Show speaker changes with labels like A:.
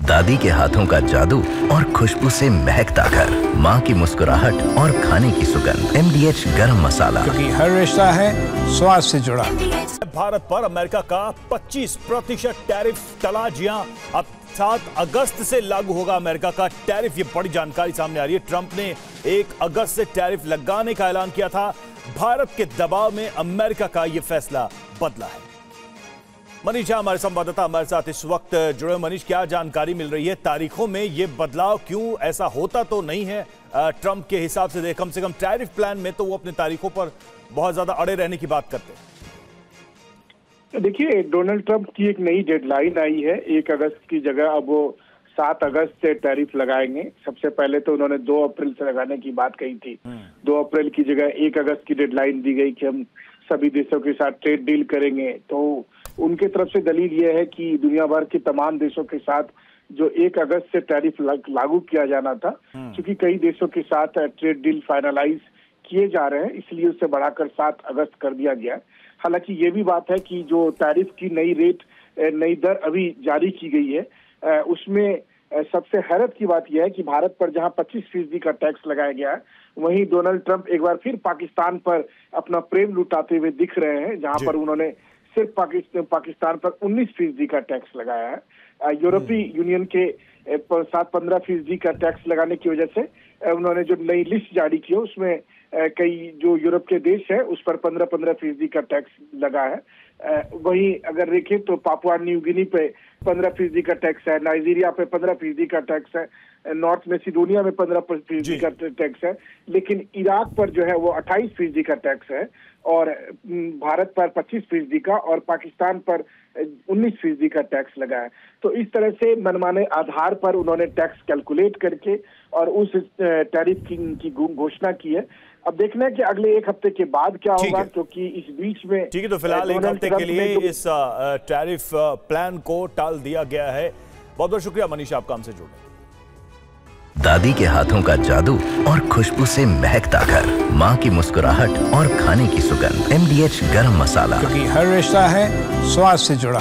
A: दादी के हाथों का जादू और खुशबू से महकता घर, माँ की मुस्कुराहट और खाने की सुगंध। MDH गरम मसाला,
B: क्योंकि हर रिश्ता है स्वाद से जुड़ा।
C: भारत पर अमेरिका का 25% टैरिफ टला। जी हां, अब 7 अगस्त से लागू होगा अमेरिका का टैरिफ। ये बड़ी जानकारी सामने आ रही है। ट्रंप ने 1 अगस्त से टैरिफ लगाने का ऐलान किया था। भारत के दबाव में अमेरिका का यह फैसला बदला है। मनीष झा हमारे संवाददाता हमारे साथ इस वक्त जुड़े। मनीष, क्या जानकारी मिल रही है? तारीखों में ये बदलाव क्यों? ऐसा होता तो नहीं है ट्रंप के हिसाब से, कम टैरिफ प्लान में तो वो अपने तारीखों पर बहुत ज्यादा अड़े रहने की बात करते हैं।
D: देखिए, डोनाल्ड ट्रंप की एक नई डेडलाइन आई है। 1 अगस्त की जगह अब वो 7 अगस्त से टैरिफ लगाएंगे। सबसे पहले तो उन्होंने 2 अप्रैल से लगाने की बात कही थी। 2 अप्रैल की जगह 1 अगस्त की डेडलाइन दी गई कि हम सभी देशों के साथ ट्रेड डील करेंगे। तो उनके तरफ से दलील यह है कि दुनिया भर के तमाम देशों के साथ जो 1 अगस्त से टैरिफ लागू किया जाना था, क्योंकि कई देशों के साथ ट्रेड डील फाइनलाइज किए जा रहे हैं, इसलिए उसे बढ़ाकर 7 अगस्त कर दिया गया। हालांकि ये भी बात है कि जो टैरिफ की नई दर अभी जारी की गई है, उसमें सबसे हैरत की बात यह है कि भारत पर जहां 25% का टैक्स लगाया गया है, वहीं डोनाल्ड ट्रंप एक बार फिर पाकिस्तान पर अपना प्रेम लुटाते हुए दिख रहे हैं, जहां पर उन्होंने सिर्फ पाकिस्तान पर 19% का टैक्स लगाया है। यूरोपीय यूनियन के 7-15% का टैक्स लगाने की वजह से उन्होंने जो नई लिस्ट जारी की है, उसमें कई जो यूरोप के देश है उस पर 15% का टैक्स लगा है। वहीं अगर देखें तो पापुआ न्यू गिनी पे 15% का टैक्स है, नाइजीरिया पे 15% का टैक्स है, नॉर्थ मैसिडोनिया में 15% का टैक्स है, लेकिन इराक पर जो है वो 28% का टैक्स है, और भारत पर 25% का और पाकिस्तान पर 19% का टैक्स लगा है। तो इस तरह से मनमाने आधार पर उन्होंने टैक्स कैलकुलेट करके और उस टैरिफ की घोषणा की है। अब देखना है कि अगले 1 हफ्ते के बाद क्या होगा, क्योंकि इस बीच में
C: ठीक है। तो फिलहाल 1 हफ्ते के लिए इस टैरिफ प्लान को टाल दिया गया है। बहुत बहुत शुक्रिया मनीष, आपका हमसे जुड़ने।
A: दादी के हाथों का जादू और खुशबू से महकता घर, माँ की मुस्कुराहट और खाने की सुगंध। MDH गरम मसाला,
B: क्योंकि हर रिश्ता है स्वाद से जुड़ा।